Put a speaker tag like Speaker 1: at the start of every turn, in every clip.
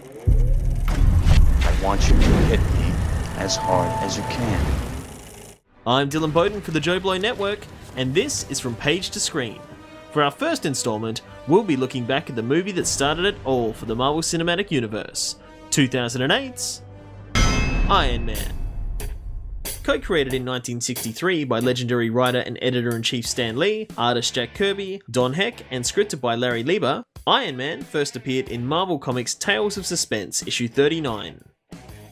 Speaker 1: live. I want you to hit me as hard as you can.
Speaker 2: I'm Dylan Bowden for the Joe Blow Network, and this is From Page to Screen. For our first installment, we'll be looking back at the movie that started it all for the Marvel Cinematic Universe, 2008's Iron Man. Co-created in 1963 by legendary writer and editor-in-chief Stan Lee, artist Jack Kirby, Don Heck, and scripted by Larry Lieber, Iron Man first appeared in Marvel Comics' Tales of Suspense, issue 39.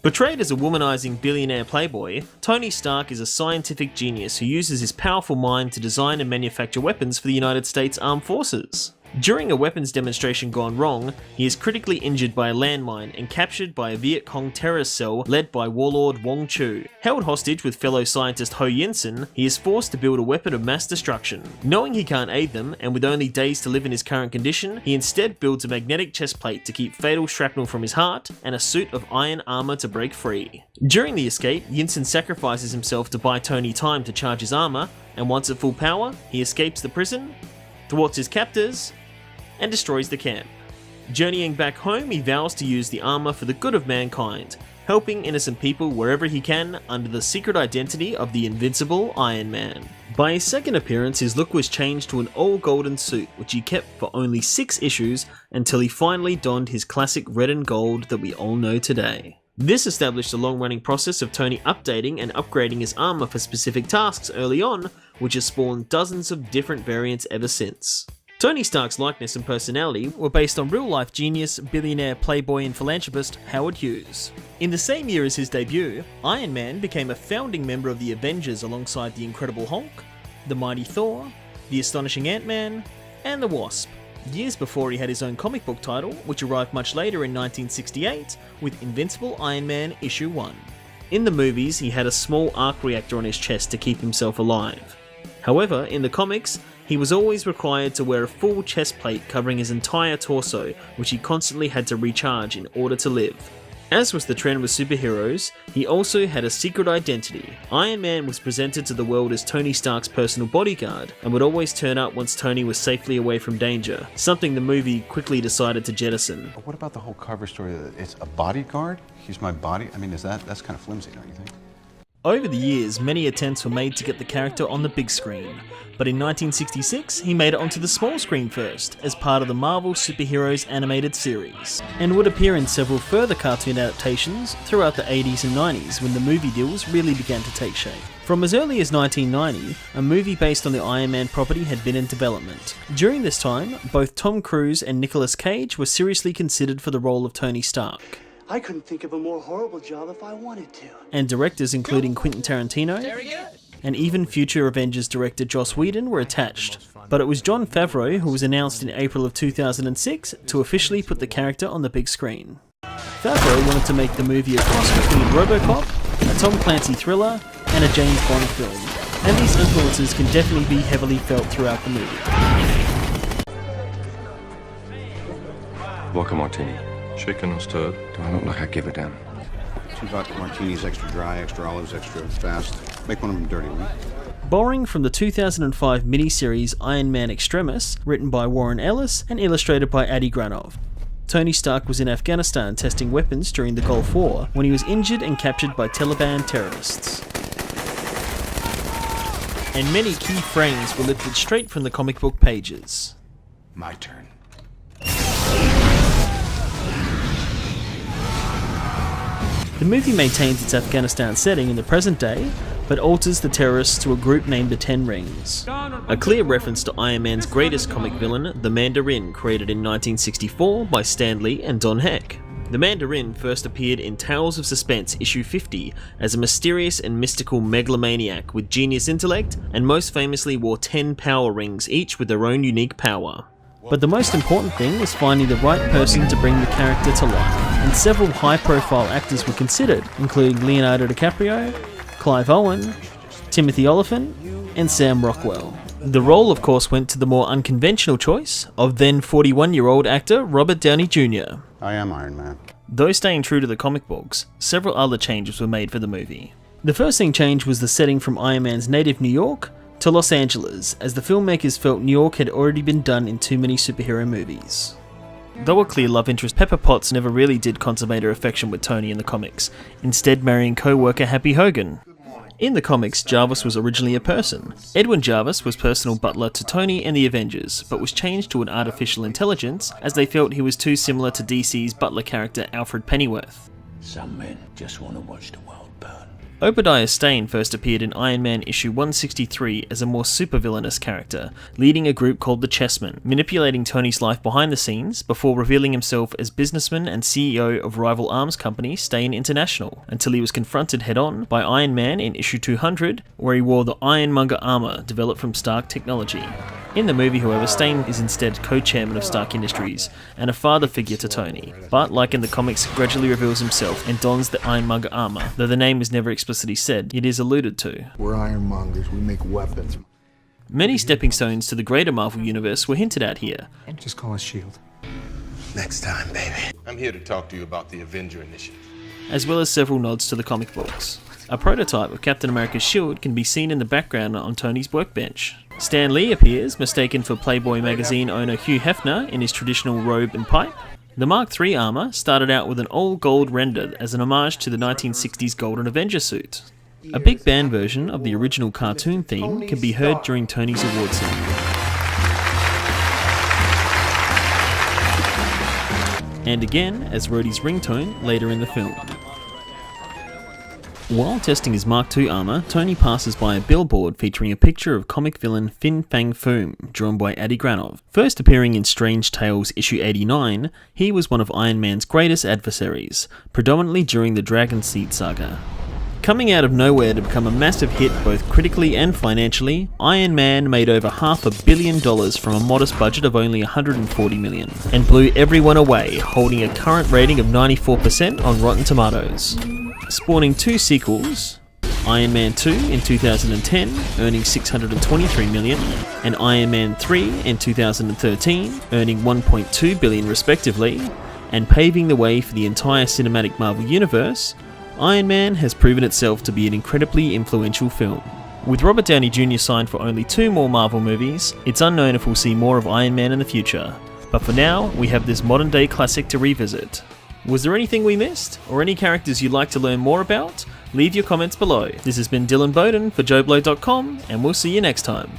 Speaker 2: Portrayed as a womanizing billionaire playboy, Tony Stark is a scientific genius who uses his powerful mind to design and manufacture weapons for the United States Armed Forces. During a weapons demonstration gone wrong, he is critically injured by a landmine and captured by a Viet Cong terrorist cell led by warlord Wong Chu. Held hostage with fellow scientist Ho Yinsen, he is forced to build a weapon of mass destruction. Knowing he can't aid them, and with only days to live in his current condition, he instead builds a magnetic chest plate to keep fatal shrapnel from his heart, and a suit of iron armor to break free. During the escape, Yinsen sacrifices himself to buy Tony time to charge his armor, and once at full power, he escapes the prison, thwarts his captors, and destroys the camp. Journeying back home, he vows to use the armor for the good of mankind, helping innocent people wherever he can under the secret identity of the invincible Iron Man. By his second appearance, his look was changed to an all-golden suit, which he kept for only 6 issues until he finally donned his classic red and gold that we all know today. This established a long-running process of Tony updating and upgrading his armor for specific tasks early on, which has spawned dozens of different variants ever since. Tony Stark's likeness and personality were based on real-life genius, billionaire, playboy and philanthropist Howard Hughes. In the same year as his debut, Iron Man became a founding member of the Avengers alongside the Incredible Hulk, the Mighty Thor, the Astonishing Ant-Man, and the Wasp, years before he had his own comic book title, which arrived much later in 1968 with Invincible Iron Man issue 1. In the movies, he had a small arc reactor on his chest to keep himself alive. However, in the comics, he was always required to wear a full chest plate covering his entire torso, which he constantly had to recharge in order to live. As was the trend with superheroes, he also had a secret identity. Iron Man was presented to the world as Tony Stark's personal bodyguard, and would always turn up once Tony was safely away from danger, something the movie quickly decided to jettison.
Speaker 3: What about the whole cover story that it's a bodyguard? He's my body? I mean, that's kind of flimsy, don't you think?
Speaker 2: Over the years, many attempts were made to get the character on the big screen, but in 1966 he made it onto the small screen first, as part of the Marvel Superheroes animated series, and would appear in several further cartoon adaptations throughout the 80s and 90s when the movie deals really began to take shape. From as early as 1990, a movie based on the Iron Man property had been in development. During this time, both Tom Cruise and Nicolas Cage were seriously considered for the role of Tony Stark.
Speaker 4: I couldn't think of a more horrible job if I wanted to.
Speaker 2: And directors including Quentin Tarantino and even future Avengers director Joss Whedon were attached. But it was Jon Favreau who was announced in April of 2006 to officially put the character on the big screen. Favreau wanted to make the movie a cross between RoboCop, a Tom Clancy thriller, and a James Bond film, and these influences can definitely be heavily felt throughout the movie.
Speaker 5: Vodka martini. Shaken or stirred?
Speaker 3: Do I look like I give a damn?
Speaker 6: 2 vodka martinis, extra dry, extra olives, extra fast. Make one of them dirty, will you?
Speaker 2: Borrowing from the 2005 miniseries Iron Man Extremis, written by Warren Ellis and illustrated by Adi Granov. Tony Stark was in Afghanistan testing weapons during the Gulf War when he was injured and captured by Taliban terrorists. And many key frames were lifted straight from the comic book pages.
Speaker 3: My turn.
Speaker 2: The movie maintains its Afghanistan setting in the present day, but alters the terrorists to a group named the Ten Rings. A clear reference to Iron Man's greatest comic villain, the Mandarin, created in 1964 by Stan Lee and Don Heck. The Mandarin first appeared in Tales of Suspense issue 50 as a mysterious and mystical megalomaniac with genius intellect, and most famously wore 10 power rings, each with their own unique power. But the most important thing was finding the right person to bring the character to life, and several high-profile actors were considered, including Leonardo DiCaprio, Clive Owen, Timothy Olyphant, and Sam Rockwell. The role, of course, went to the more unconventional choice of then 41-year-old actor Robert Downey Jr.
Speaker 6: I am Iron Man.
Speaker 2: Though staying true to the comic books, several other changes were made for the movie. The first thing changed was the setting from Iron Man's native New York to Los Angeles, as the filmmakers felt New York had already been done in too many superhero movies. Though a clear love interest, Pepper Potts never really did consummate her affection with Tony in the comics, instead marrying co-worker Happy Hogan. In the comics, Jarvis was originally a person. Edwin Jarvis was personal butler to Tony and the Avengers, but was changed to an artificial intelligence as they felt he was too similar to DC's butler character Alfred Pennyworth.
Speaker 7: Some men just want to watch the world burn.
Speaker 2: Obadiah Stane first appeared in Iron Man issue 163 as a more supervillainous character, leading a group called the Chessmen, manipulating Tony's life behind the scenes before revealing himself as businessman and CEO of rival arms company Stane International, until he was confronted head-on by Iron Man in issue 200, where he wore the Ironmonger armor developed from Stark Technology. In the movie, however, Stane is instead co-chairman of Stark Industries and a father figure to Tony, but like in the comics, gradually reveals himself and dons the Ironmonger armor. Though the name is never explicitly said, it is alluded to.
Speaker 8: We're ironmongers, we make weapons.
Speaker 2: Many stepping stones to the greater Marvel Universe were hinted at here.
Speaker 8: Just call us S.H.I.E.L.D.
Speaker 9: Next time, baby. I'm here to talk to you about the Avenger Initiative.
Speaker 2: As well as several nods to the comic books. A prototype of Captain America's shield can be seen in the background on Tony's workbench. Stan Lee appears, mistaken for Playboy magazine owner Hugh Hefner in his traditional robe and pipe. The Mark III armor started out with an all-gold render as an homage to the 1960s Golden Avenger suit. A big band version of the original cartoon theme can be heard during Tony's award ceremony. And again as Rhodey's ringtone later in the film. While testing his Mark II armor, Tony passes by a billboard featuring a picture of comic villain Fin Fang Foom, drawn by Adi Granov. First appearing in Strange Tales issue 89, he was one of Iron Man's greatest adversaries, predominantly during the Dragon Seed saga. Coming out of nowhere to become a massive hit both critically and financially, Iron Man made over $500 million from a modest budget of only $140 million, and blew everyone away, holding a current rating of 94% on Rotten Tomatoes. Spawning two sequels, Iron Man 2 in 2010, earning $623 million, and Iron Man 3 in 2013, earning $1.2 billion respectively, and paving the way for the entire cinematic Marvel Universe, Iron Man has proven itself to be an incredibly influential film. With Robert Downey Jr. signed for only 2 more Marvel movies, it's unknown if we'll see more of Iron Man in the future, but for now, we have this modern day classic to revisit. Was there anything we missed, or any characters you'd like to learn more about? Leave your comments below. This has been Dylan Bowden for JoBlo.com, and we'll see you next time.